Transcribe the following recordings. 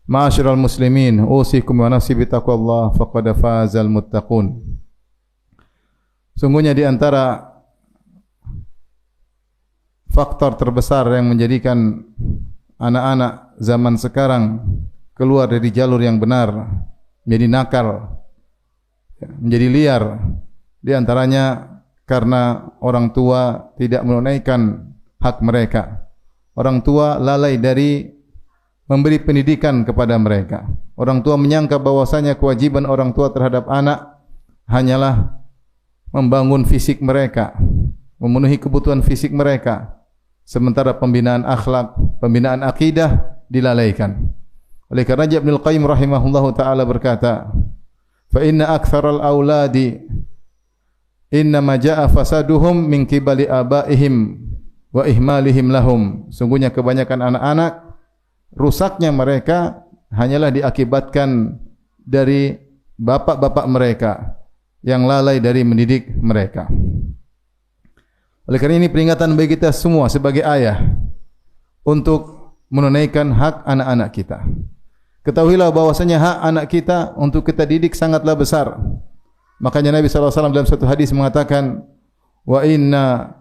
Ma'asyiral muslimin, usikum wa nafsi bitaqwallah faqad fazal muttaqun. Sungguhnya di antara faktor terbesar yang menjadikan anak-anak zaman sekarang keluar dari jalur yang benar, menjadi nakal, menjadi liar, di antaranya karena orang tua tidak menunaikan hak mereka. Orang tua lalai dari memberi pendidikan kepada mereka. Orang tua menyangka bahwasanya kewajiban orang tua terhadap anak hanyalah membangun fisik mereka, memenuhi kebutuhan fisik mereka, sementara pembinaan akhlak, pembinaan akidah dilalaikan. Oleh karena Ibnu Qayyim rahimahullahu taala berkata, "Fa inna aktsaral auladi innama jaa fasaduhum min qibali abaihim wa ihmalihim lahum." Sungguhnya kebanyakan anak-anak rusaknya mereka hanyalah diakibatkan dari bapak-bapak mereka yang lalai dari mendidik mereka. Oleh karena ini peringatan bagi kita semua sebagai ayah untuk menunaikan hak anak-anak kita. Ketahuilah bahwasanya hak anak kita untuk kita didik sangatlah besar. Makanya Nabi SAW dalam satu hadis mengatakan, wa inna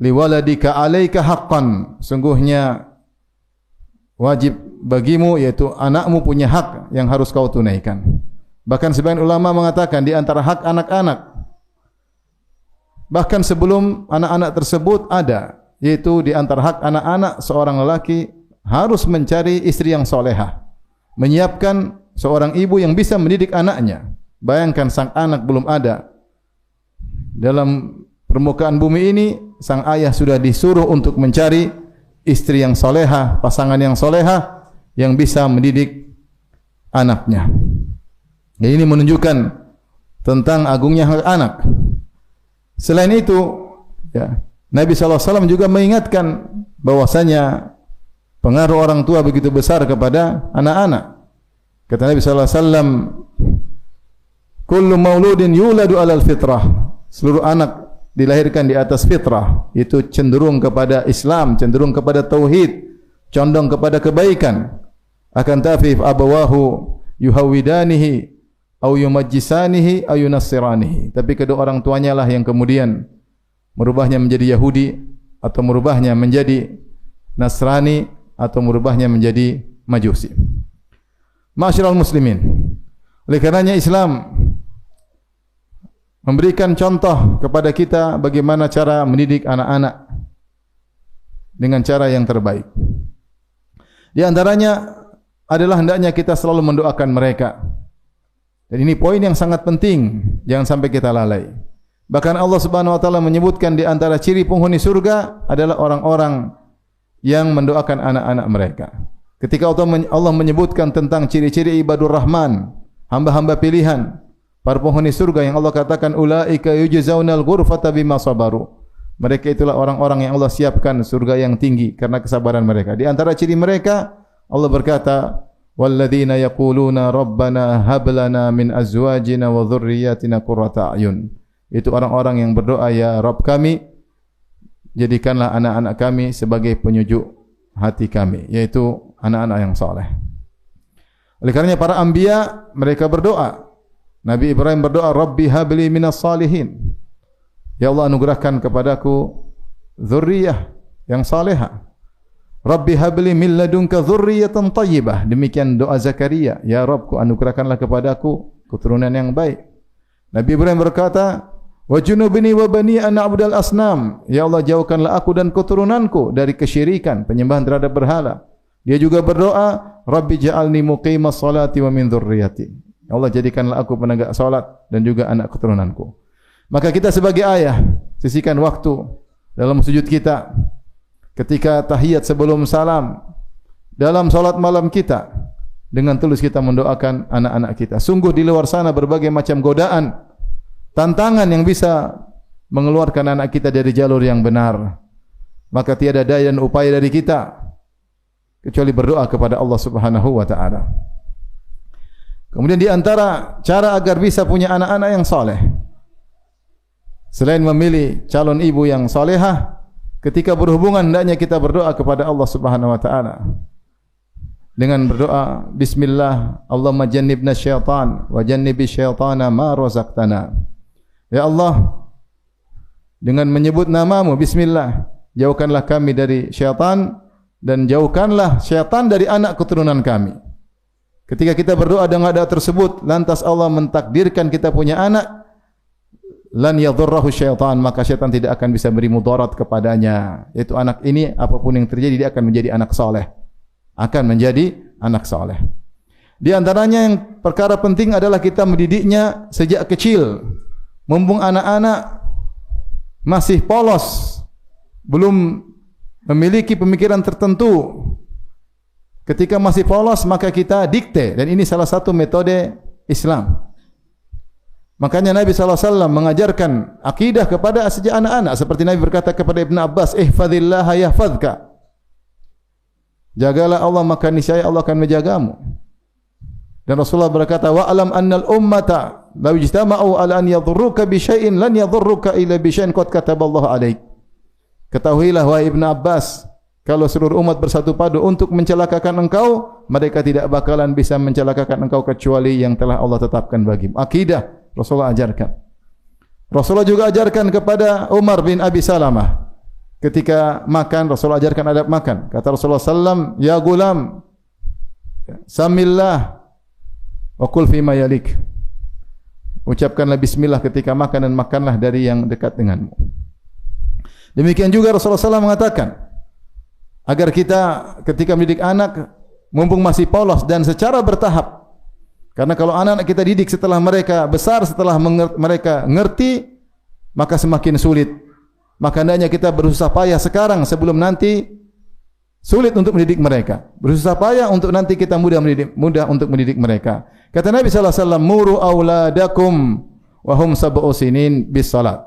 liwaladika alaika haqqan. Sungguhnya wajib bagimu, yaitu anakmu punya hak yang harus kau tunaikan. Bahkan sebagian ulama mengatakan di antara hak anak-anak, bahkan sebelum anak-anak tersebut ada, yaitu di antara hak anak-anak seorang lelaki harus mencari istri yang solehah, menyiapkan seorang ibu yang bisa mendidik anaknya. Bayangkan sang anak belum ada dalam permukaan bumi ini, sang ayah sudah disuruh untuk mencari istri yang solehah, pasangan yang solehah yang bisa mendidik anaknya. Jadi ini menunjukkan tentang agungnya hak anak. Selain itu, ya, Nabi SAW juga mengingatkan bahwasanya pengaruh orang tua begitu besar kepada anak-anak. Kata Nabi SAW, kullu mauludin yuladu alal fitrah. Seluruh anak dilahirkan di atas fitrah, itu cenderung kepada Islam, cenderung kepada tauhid, condong kepada kebaikan. Akan tapi abawahu yuhawidanihi au yumajjisanihi au yunassiranihi. Tapi kedua orang tuanya lah yang kemudian merubahnya menjadi Yahudi, atau merubahnya menjadi Nasrani, atau merubahnya menjadi Majusi. Ma'asyiral muslimin, oleh karenanya Islam memberikan contoh kepada kita bagaimana cara mendidik anak-anak dengan cara yang terbaik. Di antaranya adalah hendaknya kita selalu mendoakan mereka. Dan ini poin yang sangat penting, jangan sampai kita lalai. Bahkan Allah Subhanahu wa taala menyebutkan di antara ciri penghuni surga adalah orang-orang yang mendoakan anak-anak mereka. Ketika Allah menyebutkan tentang ciri-ciri ibadur rahman, hamba-hamba pilihan, para penghuni surga yang Allah katakan ulaika yujzaunal ghurfata bima sabaru. Mereka itulah orang-orang yang Allah siapkan surga yang tinggi karena kesabaran mereka. Di antara ciri mereka Allah berkata, walladzina yaquluna rabbana hab lana min azwajina wa dhurriyyatina qurrata a'yun. Itu orang-orang yang berdoa, ya Rabb kami, jadikanlah anak-anak kami sebagai penyujuk hati kami, yaitu anak-anak yang saleh. Oleh karenanya para anbiya mereka berdoa. Nabi Ibrahim berdoa, Rabbi habli minas salihin. Ya Allah, anugerahkan kepadaku dzurriyyah yang salehah. Rabbi habli min ladunka dzurriyyatan thayyibah. Demikian doa Zakaria, ya Rabbku, anugerahkanlah kepadaku keturunan yang baik. Nabi Ibrahim berkata, wa junubni wa bani an na'budal asnam. Ya Allah, jauhkanlah aku dan keturunanku dari kesyirikan, penyembahan terhadap berhala. Dia juga berdoa, Rabbi ja'alni muqimas salati wa min dzurriyyati. Ya Allah, jadikanlah aku penegak salat dan juga anak keturunanku. Maka kita sebagai ayah, sisihkan waktu dalam sujud kita, ketika tahiyat sebelum salam, dalam salat malam kita, dengan tulus kita mendoakan anak-anak kita. Sungguh di luar sana berbagai macam godaan, tantangan yang bisa mengeluarkan anak kita dari jalur yang benar. Maka tiada daya dan upaya dari kita kecuali berdoa kepada Allah Subhanahu wa taala. Kemudian di antara cara agar bisa punya anak-anak yang saleh, selain memilih calon ibu yang salehah, ketika berhubungan hendaknya kita berdoa kepada Allah Subhanahu wa taala dengan berdoa bismillah, Allahumma jannibna syaitan wa jannibi syaitana ma razaqtana. Ya Allah, dengan menyebut namamu bismillah, jauhkanlah kami dari syaitan dan jauhkanlah syaitan dari anak keturunan kami. Ketika kita berdoa dengan doa tersebut, lantas Allah mentakdirkan kita punya anak, lan yadhurruhu syaitan, maka syaitan tidak akan bisa beri mudarat kepadanya. Yaitu anak ini apapun yang terjadi dia akan menjadi anak saleh. Akan menjadi anak saleh. Di antaranya yang perkara penting adalah kita mendidiknya sejak kecil. Mumpung anak-anak masih polos, belum memiliki pemikiran tertentu. Ketika masih polos maka kita dikte, dan ini salah satu metode Islam. Makanya Nabi SAW mengajarkan akidah kepada sejak anak-anak, seperti Nabi berkata kepada Ibn Abbas, ihfazillaha yahfazka. Jagalah Allah maka niscaya Allah akan menjagamu. Dan Rasulullah berkata, wa alam annal ummata law ijtama'u ala an yadhurruka bi syai'in lan yadhurruka illa bi syai'in qad kataballahu alaik. Ketahuilah wahai Ibn Abbas, kalau seluruh umat bersatu padu untuk mencelakakan engkau, mereka tidak bakalan bisa mencelakakan engkau kecuali yang telah Allah tetapkan bagimu. Akidah Rasulullah ajarkan. Rasulullah juga ajarkan kepada Umar bin Abi Salamah. Ketika makan, Rasulullah ajarkan adab makan. Kata Rasulullah SAW, ya gulam, samillah, wa kul fima yalik. Ucapkanlah bismillah ketika makan dan makanlah dari yang dekat denganmu. Demikian juga Rasulullah SAW mengatakan, agar kita ketika mendidik anak, mumpung masih polos dan secara bertahap. Karena kalau anak-anak kita didik setelah mereka besar, setelah mereka ngerti, maka semakin sulit. Maka hendaknya kita berusaha payah sekarang sebelum nanti sulit untuk mendidik mereka. Berusaha payah untuk nanti kita mudah untuk mendidik mereka. Kata Nabi sallallahu alaihi wasallam, "Muru auladakum wa hum sab'u sinin bis salat."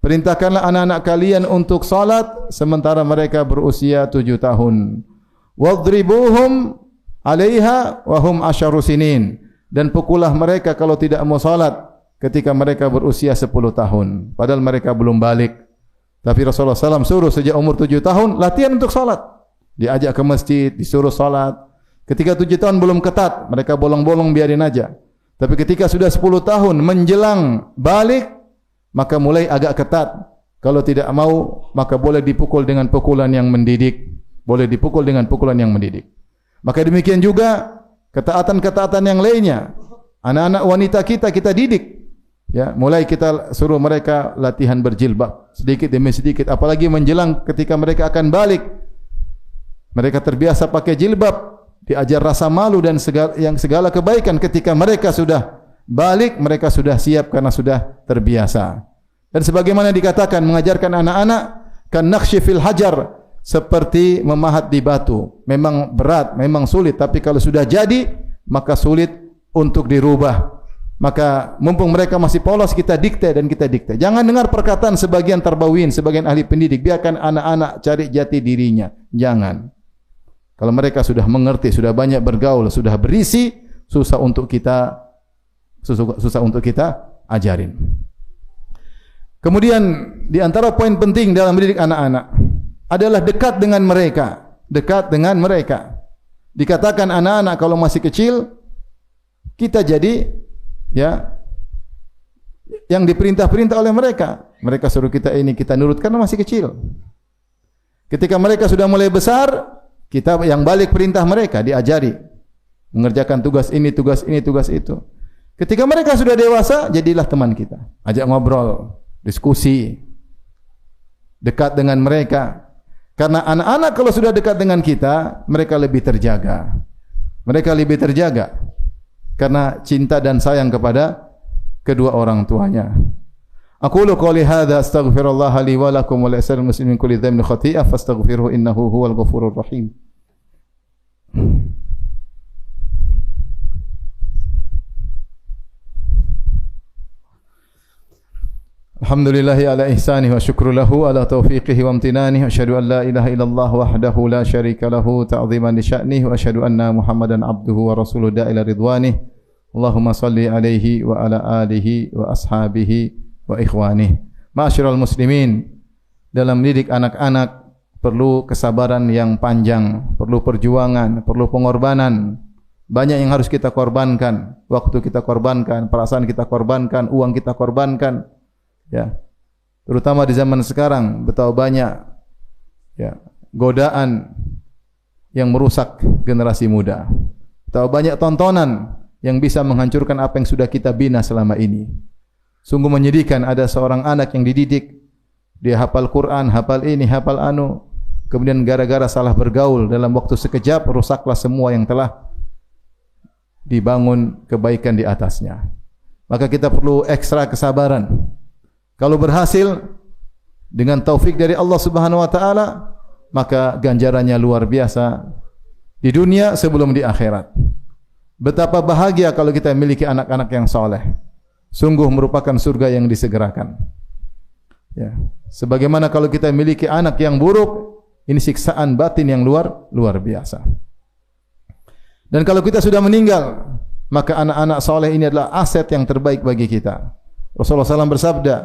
Perintahkanlah anak-anak kalian untuk salat sementara mereka berusia 7 tahun. Wadribuhum 'alaiha wa hum 10 sinin. Dan pukullah mereka kalau tidak mau salat ketika mereka berusia 10 tahun. Padahal mereka belum balik. Tapi Rasulullah SAW suruh sejak umur 7 tahun latihan untuk salat. Diajak ke masjid, disuruh salat. Ketika 7 tahun belum ketat, mereka bolong-bolong biarin aja. Tapi ketika sudah 10 tahun menjelang balik, maka mulai agak ketat. Kalau tidak mau, maka boleh dipukul dengan pukulan yang mendidik. Boleh dipukul dengan pukulan yang mendidik. Maka demikian juga ketaatan-ketaatan yang lainnya. Anak-anak wanita kita didik. Ya, mulai kita suruh mereka latihan berjilbab sedikit demi sedikit, apalagi menjelang ketika mereka akan balik. Mereka terbiasa pakai jilbab, diajar rasa malu dan segala kebaikan. Ketika mereka sudah balik, mereka sudah siap karena sudah terbiasa. Dan sebagaimana dikatakan mengajarkan anak-anak kan naqshi fil hajar, seperti memahat di batu. Memang berat, memang sulit, tapi kalau sudah jadi maka sulit untuk dirubah. Maka mumpung mereka masih polos, kita dikte dan kita dikte. Jangan dengar perkataan sebagian tarbawin, sebagian ahli pendidik. Biarkan anak-anak cari jati dirinya. Jangan. Kalau mereka sudah mengerti, sudah banyak bergaul, sudah berisi, susah untuk kita ajarin. Kemudian di antara poin penting dalam mendidik anak-anak adalah dekat dengan mereka. Dekat dengan mereka. Dikatakan anak-anak kalau masih kecil, kita jadi yang diperintah-perintah oleh mereka. Mereka suruh kita ini, kita nurut karena masih kecil. Ketika mereka sudah mulai besar, kita yang balik perintah mereka, diajari mengerjakan tugas ini, tugas ini, tugas itu. Ketika mereka sudah dewasa, jadilah teman kita. Ajak ngobrol, diskusi, dekat dengan mereka. Karena anak-anak kalau sudah dekat dengan kita, mereka lebih terjaga. Mereka lebih terjaga karena cinta dan sayang kepada kedua orang tuanya. Aqulu qouli hadza astaghfirullah li wa lakum wa lisa'iril muslimin kulli dhanbin khati'ah fastaghfiruhu innahu huwal ghafurur rahim. Alhamdulillahi ala ihsanihi wa syukru lahu ala taufiqihi wa amtinanihi wa asyhadu an la ilaha illallah wahdahu la syarika lahu ta'ziman li sya'nihi wa asyhadu anna Muhammadan abduhu wa rasuluhu da'ila ridwanihi. Allahumma salli alaihi wa ala alihi wa ashabihi wa ikhwanihi. Ma'asyiral muslimin, dalam mendidik anak-anak perlu kesabaran yang panjang, perlu perjuangan, perlu pengorbanan. Banyak yang harus kita korbankan, waktu kita korbankan, perasaan kita korbankan, uang kita korbankan. Ya. Terutama di zaman sekarang, betapa banyak ya, godaan yang merusak generasi muda. Betapa banyak tontonan yang bisa menghancurkan apa yang sudah kita bina selama ini. Sungguh menyedihkan, ada seorang anak yang dididik, dia hafal Quran, hafal ini, hafal anu, kemudian gara-gara salah bergaul dalam waktu sekejap, rusaklah semua yang telah dibangun kebaikan di atasnya. Maka kita perlu ekstra kesabaran. Kalau berhasil dengan taufik dari Allah Subhanahu wa taala, maka ganjarannya luar biasa di dunia sebelum di akhirat. Betapa bahagia kalau kita memiliki anak-anak yang soleh. Sungguh merupakan surga yang disegerakan. Ya. Sebagaimana kalau kita memiliki anak yang buruk, ini siksaan batin yang luar biasa. Dan kalau kita sudah meninggal, maka anak-anak soleh ini adalah aset yang terbaik bagi kita. Rasulullah SAW bersabda,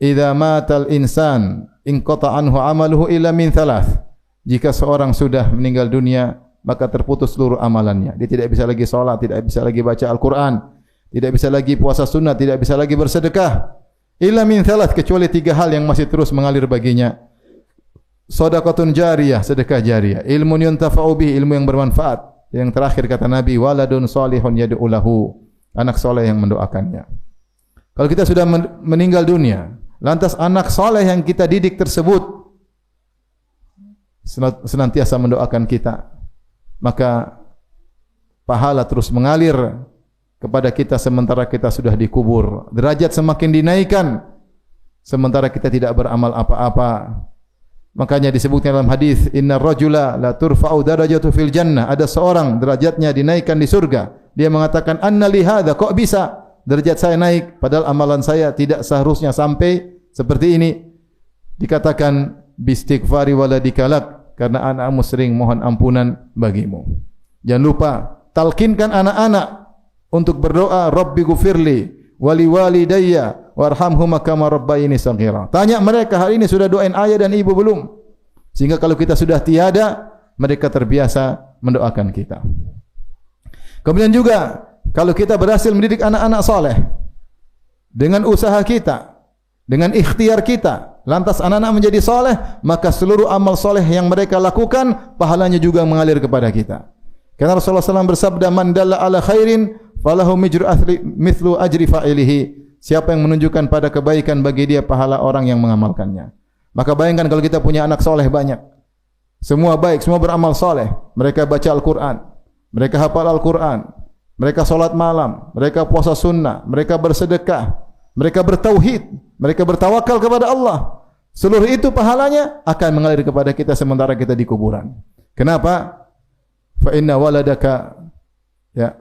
"Idza matal insan inqata anhu amaluhu illa min thalath." Jika seorang sudah meninggal dunia, maka terputus seluruh amalannya. Dia tidak bisa lagi salat, tidak bisa lagi baca Al-Quran, tidak bisa lagi puasa sunnah, tidak bisa lagi bersedekah. Illa min thalath, kecuali 3 hal yang masih terus mengalir baginya. Shadaqatun jariyah, sedekah jariyah. Ilmun yuntafa'u bihi, ilmu yang bermanfaat. Yang terakhir kata Nabi, waladun salihun yad'u lahu, anak soleh yang mendoakannya. Kalau kita sudah meninggal dunia, lantas anak soleh yang kita didik tersebut senantiasa mendoakan kita, maka pahala terus mengalir kepada kita sementara kita sudah dikubur. Derajat semakin dinaikkan sementara kita tidak beramal apa-apa. Makanya disebutkan dalam hadis, innar rajula la turfa'u darajatu fil jannah. Ada seorang derajatnya dinaikkan di surga. Dia mengatakan, anna li hadza, kok bisa derajat saya naik padahal amalan saya tidak seharusnya sampai seperti ini. Dikatakan bistighfari waladikalak, karena anakmu sering mohon ampunan bagimu. Jangan lupa talkinkan anak-anak untuk berdoa, Rabbi ghufirli wali walidayya warhamhuma kama rabbayani shaghira. Tanya mereka, hari ini sudah doain ayah dan ibu belum? Sehingga kalau kita sudah tiada, mereka terbiasa mendoakan kita. Kemudian juga kalau kita berhasil mendidik anak-anak soleh dengan usaha kita, dengan ikhtiar kita, lantas anak-anak menjadi soleh, maka seluruh amal soleh yang mereka lakukan, pahalanya juga mengalir kepada kita. Karena Rasulullah SAW bersabda, man dalla ala khairin falahu mithlu ajri fa'ilihi. Siapa yang menunjukkan pada kebaikan, bagi dia pahala orang yang mengamalkannya. Maka bayangkan kalau kita punya anak soleh banyak, semua baik, semua beramal soleh. Mereka baca Al-Quran, mereka hafal Al-Quran, mereka solat malam, mereka puasa sunnah, mereka bersedekah, mereka bertauhid, mereka bertawakal kepada Allah. Seluruh itu pahalanya akan mengalir kepada kita sementara kita di kuburan. Kenapa? Fa inna waladaka, ya,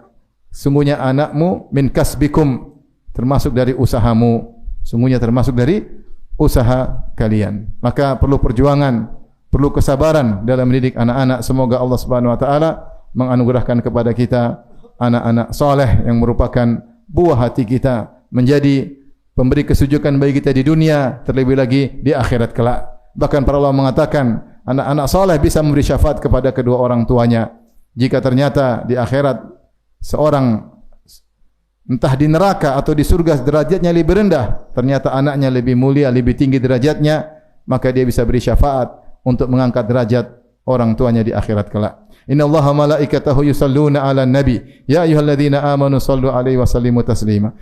sungguhnya anakmu min kasbikum, termasuk dari usahamu, sungguhnya termasuk dari usaha kalian. Maka perlu perjuangan, perlu kesabaran dalam mendidik anak-anak. Semoga Allah Subhanahu wa taala menganugerahkan kepada kita anak-anak soleh yang merupakan buah hati kita, menjadi pemberi kesujukan bagi kita di dunia, terlebih lagi di akhirat kelak. Bahkan para ulama mengatakan anak-anak soleh bisa memberi syafaat kepada kedua orang tuanya. Jika ternyata di akhirat seorang entah di neraka atau di surga derajatnya lebih rendah, ternyata anaknya lebih mulia, lebih tinggi derajatnya, maka dia bisa beri syafaat untuk mengangkat derajat orang tuanya di akhirat kelak. Innallaha malaikatahu yusalluna 'alan nabi ya ayyuhalladzina amanu sallu 'alaihi wa sallimu taslima.